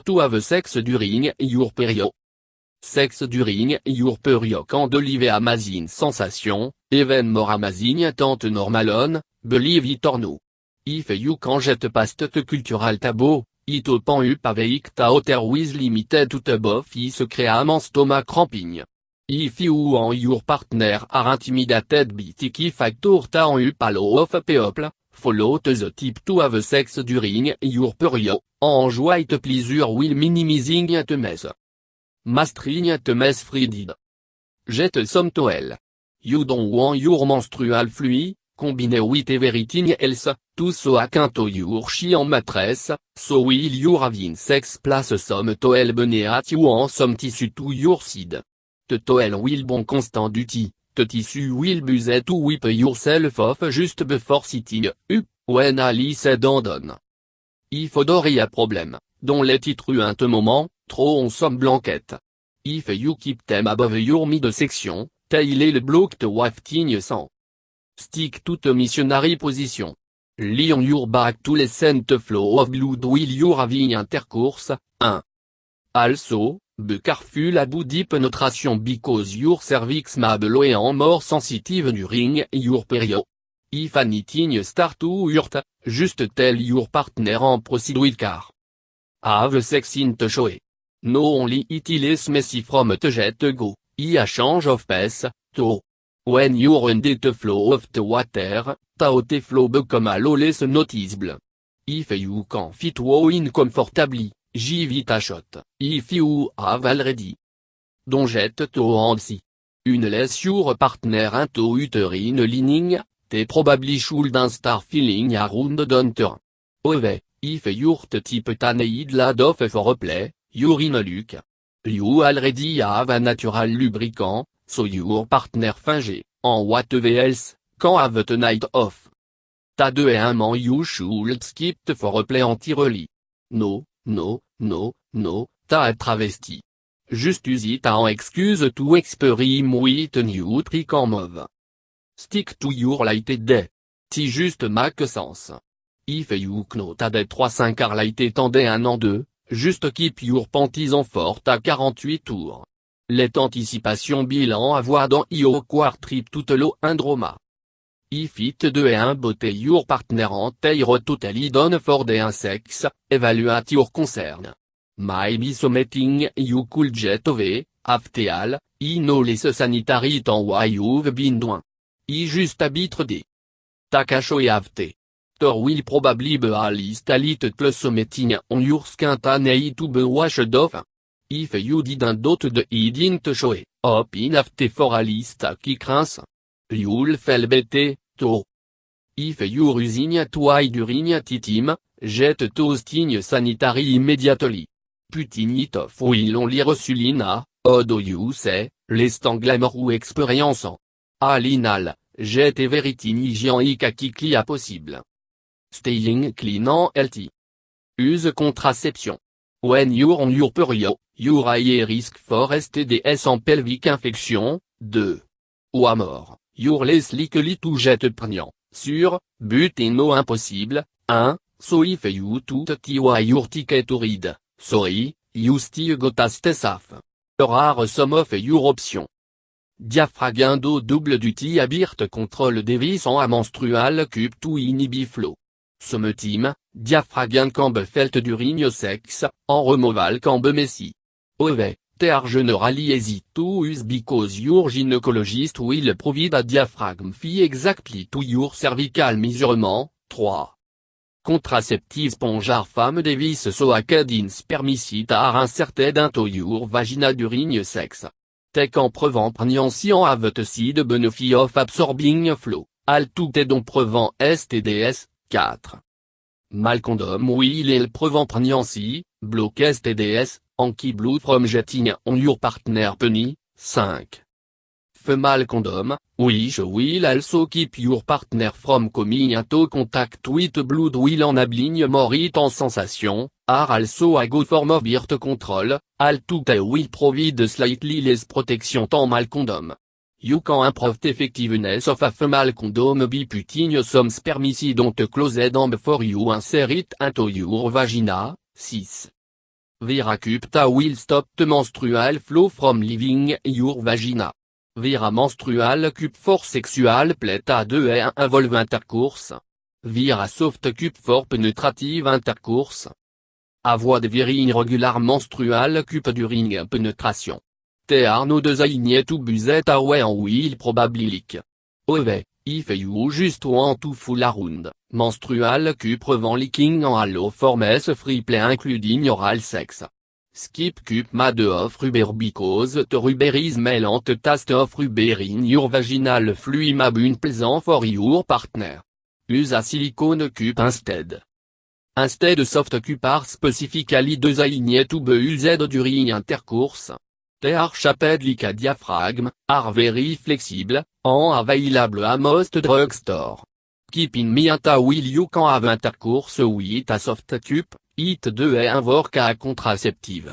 to have sex during your period. Sex during your period can deliver amazing sensation, even more amazing than normal, believe it or no. If you can get past the cultural taboo, it open up avec ta hotter with limited to the both is cream stomach cramping. If you and your partner are intimidated by the key factor ta up a lot of people, follow the tip to have sex during your period, enjoy the pleasure while minimizing the mess. Mastering the mess freedid. Get some towel. You don't want your menstrual fluid, combined with everything else, to soak into your chien mattress, so while you're having sex place some towel beneath you and some tissue to your side. The towel will bon constant duty, the tissue will buzz to wipe yourself off just before sitting up, when Ali said on. If there is a problem, don't let it ruin the moment, throw on some blanket. If you keep them above your midsection, they'll block the wafting sound. Stick to the missionary position. Lie on your back to lessen the flow of blood while you're having intercourse. 1. Also, be careful about deep penetration because your cervix may be low and more sensitive during your period. If anything start to hurt, just tell your partner and proceed with care. Have sex in the shower. No only it is messy from the get go, a change of pace, too. When you're under the flow of the water, the flow become a lot less noticeable. If you can fit in comfortably, give it a shot, if you have already. Don't get too antsy. Unless your partner into uterine lining, they probably shouldn't start feeling around downturn. However, if you're the type that need lot of foreplay, you're in a luck. You already have a natural lubricant, so your partner finge, and whatever else, can have the night off. Ta 2 et 1 man you should skip the foreplay entirely. No, ta travesti. Just use it en excuse to experiment with a new trick en mauve. Stick to your lighted day. Si juste make sense. If you knot à des 3-5 are lighted en day 1 an 2, just keep your panties en fort à 48 tours. Let anticipation bilan avoir dans io quartrip tout lo indroma. If it 2 et 1 beauté your partner en teiro totally done for the sex, evaluate your concern. Maybe something you could get over, after no less sanitary than why you've been doing. Just a bit de. Takacho et after. There will probably be a list a little plus something on your skin need to be washed off. If you didn't dot the didn't show up in after for a list qui crains. You'll feel better, too. If you're using to hide during titim, get toasting sanitary immediately. Putting it off will only Rosulina, how do you say, less glamour ou expérience. Alinal, get everything hygienique qui clia possible. Staying clean and healthy. Use contraception. When you're on your period, you're high risk for STDs and pelvic infection, 2. Ou à mort, you're less likely to get pregnant, sûr, but no impossible, 1, so if you to why your ticket to read, sorry, you still got a stay safe. There are some of your options. Diaphragme do double duty abort control device en a menstrual cup to inhibit flow. Some team, diaphragme can be felt during sex, en removal can be messy. However, they are generally easy to use because your gynecologist will provide a diaphragm fee exactly to your cervical measurement. 3. Contraceptive sponge are femme device so acadins permicit are inserted into your vagina during sex. They can prevent pregnancy and have the side benefit of absorbing flow, all to they don't prevent STDs. 4. Mal condom will prevent pregnancy, block STDs, and keep blood from jetting on your partner penny. 5. Female condom, which will also keep your partner from coming into contact with blood will enabling more intense sensation, are also a good form of birth control, all to they will provide slightly less protection than male condom. You can improve the effectiveness of a female condom by putting some spermicide on the closet and before you insert it into your vagina. 6. Vira cupta will stop the menstrual flow from leaving your vagina. Vira menstrual cup for sexual pleta 2 et 1 involve intercourse. Vira soft cup for penetrative intercourse. Avoid virin regular menstrual cup during penetration. Te arno de zaignet to buzet away en will probabilic. Ove, if you just want to full around, menstrual cup prevent leaking en allo formes free play including oral sex. Skip cup made of rubber because the rubber is melant taste of rubber in your vaginal fluid mabun pleasant for your partner. Use a silicone cup instead. Instead soft cup are specifically designed to be used during intercourse. They are shaped like a diaphragm, are very flexible, and available at most drugstore. Keep in mind that while you can have intercourse with a soft cup, it does invoke a contraceptive.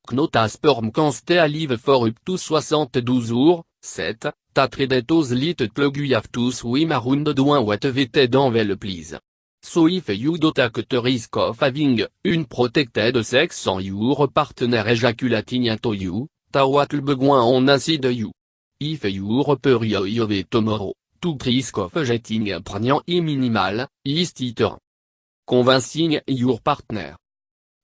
Knota sperm can stay alive for up to 72 jours, 7, that redatos lit plug you have to swim around doing what vetted envel please. So if you don't take the risk of having unprotected sex on your partner ejaculating into you, ta what le besoin on acid you. If your period tomorrow, to risk of getting pregnant is minimal, is it convincing your partner.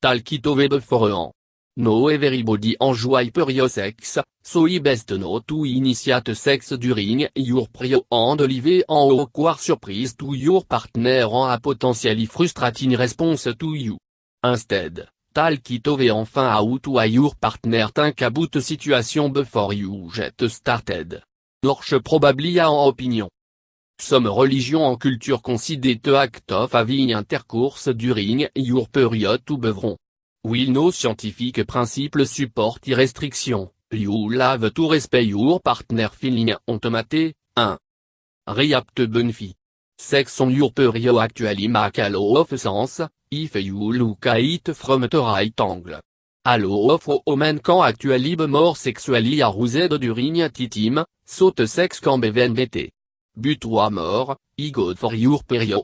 Tal kitove before. No everybody enjoy period sex, so it best not to initiate sex during your period and leave en awkward surprise to your partner and a potentially frustrating response to you. Instead, tal kitove enfin out to your partner think about situation before you get started. Dorche probably en opinion. Some religion and culture consider the act of having intercourse during your period to be wrong. Will no scientific principle support restriction, you have to respect your partner feeling automate, 1. React benefit. Sex on your period actually make a lot of sense, if you look at it from the right angle. A lot of women can actually be more sexually aroused during time, so the sex can be better. But one more, is good for your period.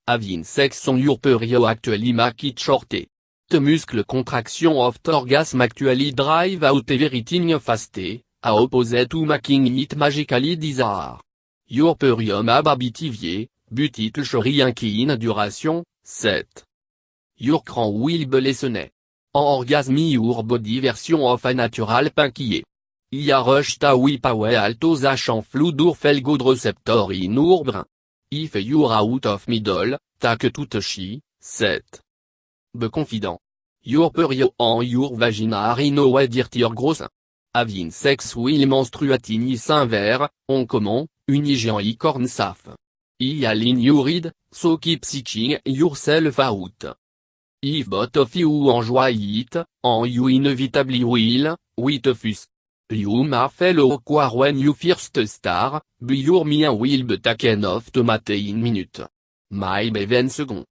Having sex on your period actually make it shorter. The muscle contraction of the orgasm actually drive out everything fast, a opposite to making it magically desire. Your period may be TV, but it shrink in duration, 7. Your cran will be lessened. En orgasm your body version of a natural panquier. Ya rush ta we power altos achan fluid or felgod receptor in your brain. If you're out of middle, take tout chi, 7. Be confident. Your period and your vagina are in no way dirtier gross. Having sex will menstruating is severe, en common, unigian I corn safe. I in your read, so keep seeking yourself out. If both of you enjoy it, and you inevitably will, with fus. You may feel awkward when you first start, but your mind will be taken off tomate in minute. Maybe 20 seconds.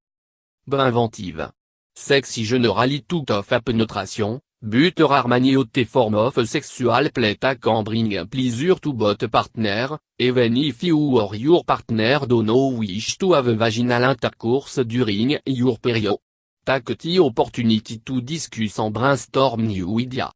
Be inventive. Sex is generally tout of a penetration, but rare many other form of sexual pleasure can bring pleasure to both partner, even if you or your partner do not wish to have vaginal intercourse during your period. Take the opportunity to discuss and brainstorm new ideas.